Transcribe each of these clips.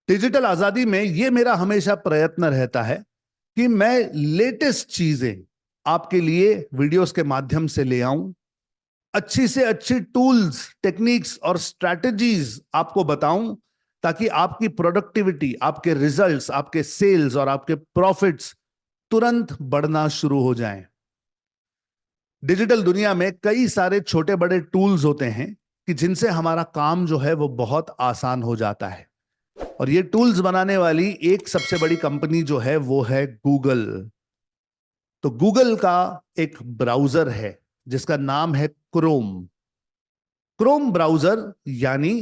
Digital आजादी में ये मेरा हमेशा प्रयत्न रहता है कि मैं लेटेस्ट चीजें आपके लिए वीडियोस के माध्यम से ले आऊं, अच्छी से अच्छी टूल्स, टेक्निक्स और स्ट्रैटेजीज आपको बताऊं, ताकि आपकी प्रोडक्टिविटी, आपके रिजल्ट्स, आपके सेल्स और आपके प्रॉफिट्स तुरंत बढ़ना शुरू हो जाएं। डिजिटल दुनिया में कई सारे छोटे बड़े टूल्स होते हैं कि जिनसे हमारा काम जो है वो बहुत आसान हो जाता है। और ये टूल्स बनाने वाली एक सबसे बड़ी कंपनी जो है वो है गूगल। तो गूगल का एक ब्राउजर है जिसका नाम है क्रोम। क्रोम ब्राउजर यानी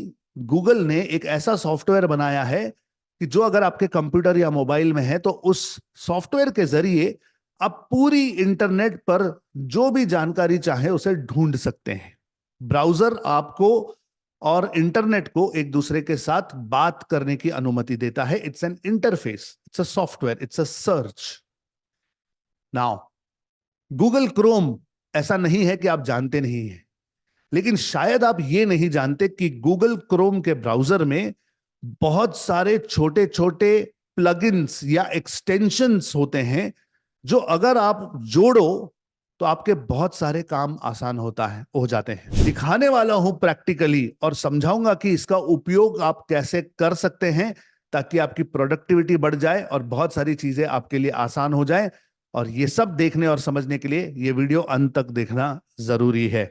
गूगल ने एक ऐसा सॉफ्टवेयर बनाया है कि जो अगर आपके कंप्यूटर या मोबाइल में है तो उस सॉफ्टवेयर के जरिए आप पूरी इंटरनेट पर जो भी जानकारी चाहे उसे ढूंढ सकते हैं। ब्राउजर आपको और इंटरनेट को एक दूसरे के साथ बात करने की अनुमति देता है। It's an interface, it's a software, it's a search. Now Google Chrome ऐसा नहीं है कि आप जानते नहीं हैं, लेकिन शायद आप ये नहीं जानते कि गूगल क्रोम के ब्राउजर में बहुत सारे छोटे छोटे प्लगइन्स या एक्सटेंशंस होते हैं जो अगर आप जोड़ो तो आपके बहुत सारे काम आसान हो जाते हैं। दिखाने वाला हूं प्रैक्टिकली और समझाऊंगा कि इसका उपयोग आप कैसे कर सकते हैं ताकि आपकी प्रोडक्टिविटी बढ़ जाए और बहुत सारी चीजें आपके लिए आसान हो जाए। और ये सब देखने और समझने के लिए ये वीडियो अंत तक देखना जरूरी है।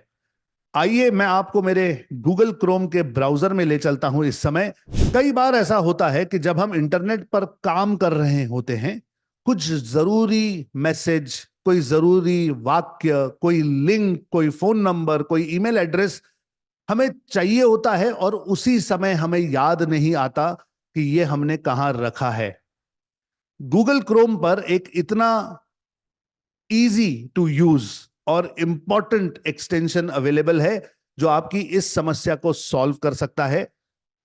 आइए मैं आपको मेरे गूगल क्रोम के ब्राउजर में ले चलता हूं। इस समय कई बार ऐसा होता है कि जब हम इंटरनेट पर काम कर रहे होते हैं, कुछ जरूरी मैसेज, कोई जरूरी वाक्य, कोई लिंक, कोई फोन नंबर, कोई ईमेल एड्रेस हमें चाहिए होता है और उसी समय हमें याद नहीं आता कि ये हमने कहां रखा है। गूगल क्रोम पर एक इतना इजी टू यूज और इंपॉर्टेंट एक्सटेंशन अवेलेबल है जो आपकी इस समस्या को सॉल्व कर सकता है।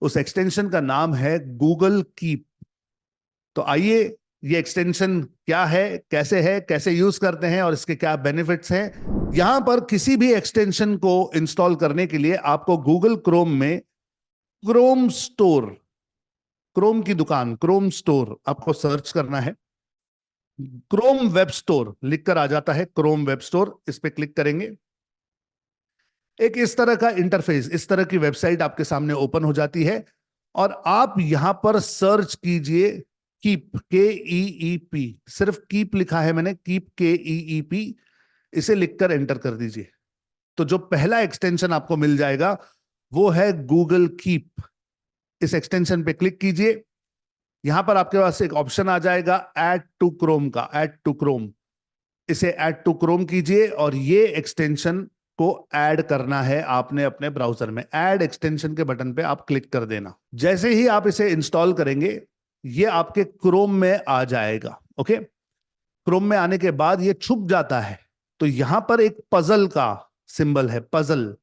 उस एक्सटेंशन का नाम है गूगल कीप। तो आइए, ये एक्सटेंशन क्या है, कैसे यूज करते हैं और इसके क्या बेनिफिट्स हैं। यहां पर किसी भी एक्सटेंशन को इंस्टॉल करने के लिए आपको गूगल क्रोम में क्रोम स्टोर, क्रोम की दुकान, क्रोम स्टोर आपको सर्च करना है। क्रोम वेब स्टोर लिखकर आ जाता है, क्रोम वेब स्टोर, इस पे क्लिक करेंगे। एक इस तरह का इंटरफेस, इस तरह की वेबसाइट आपके सामने ओपन हो जाती है और आप यहां पर सर्च कीजिए कीप, KEEP। सिर्फ कीप लिखा है मैंने, कीप KEEP, इसे लिखकर एंटर कर दीजिए। तो जो पहला एक्सटेंशन आपको मिल जाएगा वो है गूगल कीप। इस एक्सटेंशन पे क्लिक कीजिए। यहां पर आपके पास एक ऑप्शन आ जाएगा ऐड टू क्रोम का, ऐड टू क्रोम। इसे ऐड टू क्रोम कीजिए और ये एक्सटेंशन को ऐड करना है आपने अपने ब्राउजर में। ऐड एक्सटेंशन के बटन पे आप क्लिक कर देना। जैसे ही आप इसे इंस्टॉल करेंगे ये आपके क्रोम में आ जाएगा। ओके, क्रोम में आने के बाद ये छुप जाता है। तो यहां पर एक पजल का सिंबल है, पजल।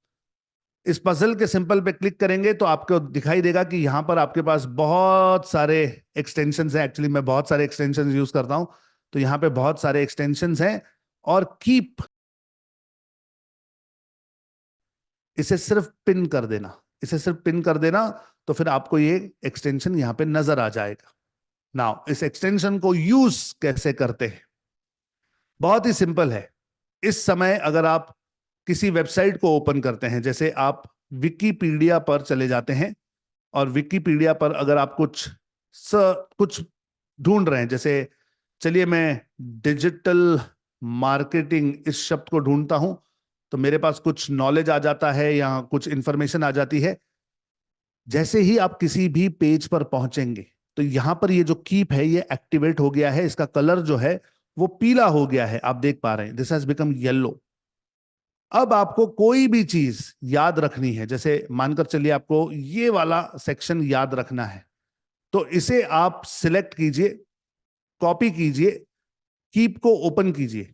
इस पजल के सिंबल पे क्लिक करेंगे तो आपको दिखाई देगा कि यहां पर आपके पास बहुत सारे एक्सटेंशंस हैं। एक्चुअली मैं बहुत सारे एक्सटेंशंस यूज करता हूं, तो यहां पे बहुत सारे एक्सटेंशंस हैं। और कीप, इसे सिर्फ पिन कर देना, इसे सिर्फ पिन कर देना, तो फिर आपको ये एक्सटेंशन यहां पे नजर आ जाएगा। नाउ इस एक्सटेंशन को यूज कैसे करते हैं, बहुत ही सिंपल है। इस समय अगर आप किसी वेबसाइट को ओपन करते हैं, जैसे आप विकिपीडिया पर चले जाते हैं और विकिपीडिया पर अगर आप कुछ ढूंढ रहे हैं, जैसे चलिए मैं डिजिटल मार्केटिंग इस शब्द को ढूंढता हूं, तो मेरे पास कुछ नॉलेज आ जाता है या कुछ इंफॉर्मेशन आ जाती है। जैसे ही आप किसी भी पेज पर पहुंचेंगे तो यहां पर ये जो कीप है ये एक्टिवेट हो गया है। इसका कलर जो है वो पीला हो गया है, आप देख पा रहे हैं, दिस हैज बिकम येलो। अब आपको कोई भी चीज याद रखनी है, जैसे मानकर चलिए आपको ये वाला सेक्शन याद रखना है, तो इसे आप सिलेक्ट कीजिए, कॉपी कीजिए, कीप को ओपन कीजिए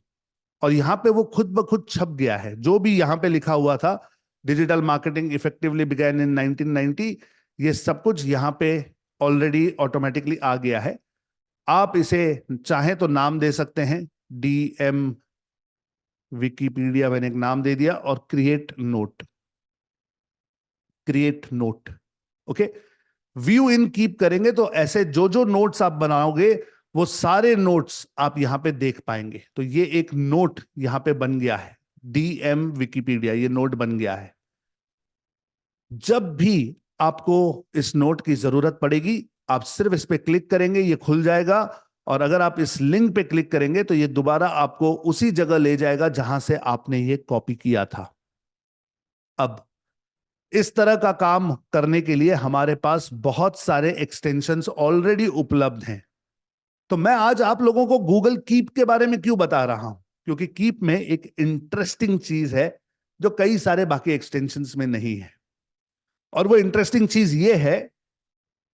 और यहां पे वो खुद ब खुद छप गया है। जो भी यहां पे लिखा हुआ था, डिजिटल मार्केटिंग इफेक्टिवली बिगैन इन 1990, ये सब कुछ यहां पे ऑलरेडी ऑटोमेटिकली आ गया है। आप इसे चाहें तो नाम दे सकते हैं, DM विकिपीडिया, मैंने एक नाम दे दिया, और create note, create note. Okay, view in keep करेंगे तो ऐसे जो जो नोट्स आप बनाओगे वो सारे नोट्स आप यहां पे देख पाएंगे। तो ये एक नोट यहां पे बन गया है, DM विकिपीडिया, ये नोट बन गया है। जब भी आपको इस नोट की जरूरत पड़ेगी आप सिर्फ इस पे क्लिक करेंगे, ये खुल जाएगा, और अगर आप इस लिंक पे क्लिक करेंगे तो ये दोबारा आपको उसी जगह ले जाएगा जहां से आपने ये कॉपी किया था। अब इस तरह का काम करने के लिए हमारे पास बहुत सारे एक्सटेंशंस ऑलरेडी उपलब्ध हैं। तो मैं आज आप लोगों को गूगल कीप के बारे में क्यों बता रहा हूं, क्योंकि कीप में एक इंटरेस्टिंग चीज है जो कई सारे बाकी एक्सटेंशंस में नहीं है। और वो इंटरेस्टिंग चीज ये है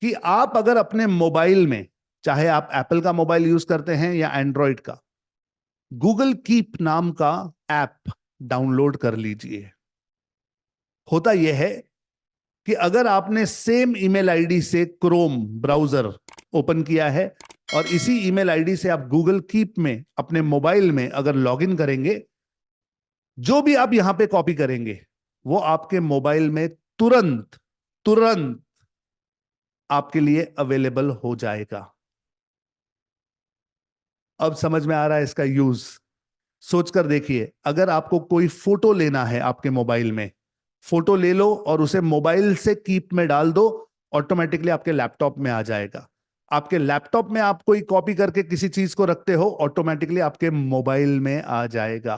कि आप अगर अपने मोबाइल में, चाहे आप एप्पल का मोबाइल यूज करते हैं या एंड्रॉयड का, गूगल कीप नाम का ऐप डाउनलोड कर लीजिए। होता यह है कि अगर आपने सेम ईमेल आईडी से क्रोम ब्राउजर ओपन किया है और इसी ईमेल आईडी से आप गूगल कीप में अपने मोबाइल में अगर लॉगिन करेंगे, जो भी आप यहां पे कॉपी करेंगे वो आपके मोबाइल में तुरंत तुरंत आपके लिए अवेलेबल हो जाएगा। अब समझ में आ रहा है इसका यूज? सोचकर देखिए, अगर आपको कोई फोटो लेना है आपके मोबाइल में, फोटो ले लो और उसे मोबाइल से कीप में डाल दो, ऑटोमेटिकली आपके लैपटॉप में आ जाएगा। आपके लैपटॉप में आप कोई कॉपी करके किसी चीज को रखते हो, ऑटोमेटिकली आपके मोबाइल में आ जाएगा।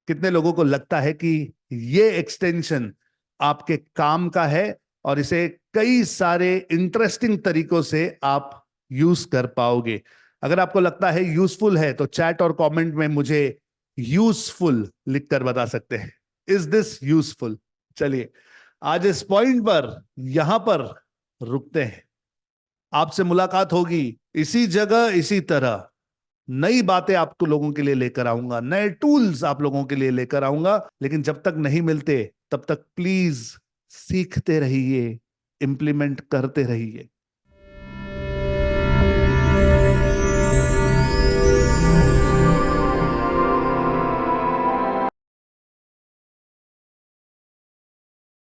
कितने लोगों को लगता है कि ये एक्सटेंशन आपके काम का है और इसे कई सारे इंटरेस्टिंग तरीकों से आप यूज कर पाओगे? अगर आपको लगता है यूजफुल है तो चैट और कमेंट में मुझे यूजफुल लिखकर बता सकते हैं। Is this useful? चलिए आज इस पॉइंट पर यहां पर रुकते हैं। आपसे मुलाकात होगी इसी जगह इसी तरह। नई बातें आपको लोगों के लिए लेकर आऊंगा, नए टूल्स आप लोगों के लिए लेकर आऊंगा। लेकिन जब तक नहीं मिलते तब तक प्लीज सीखते रहिए, इंप्लीमेंट करते रहिए।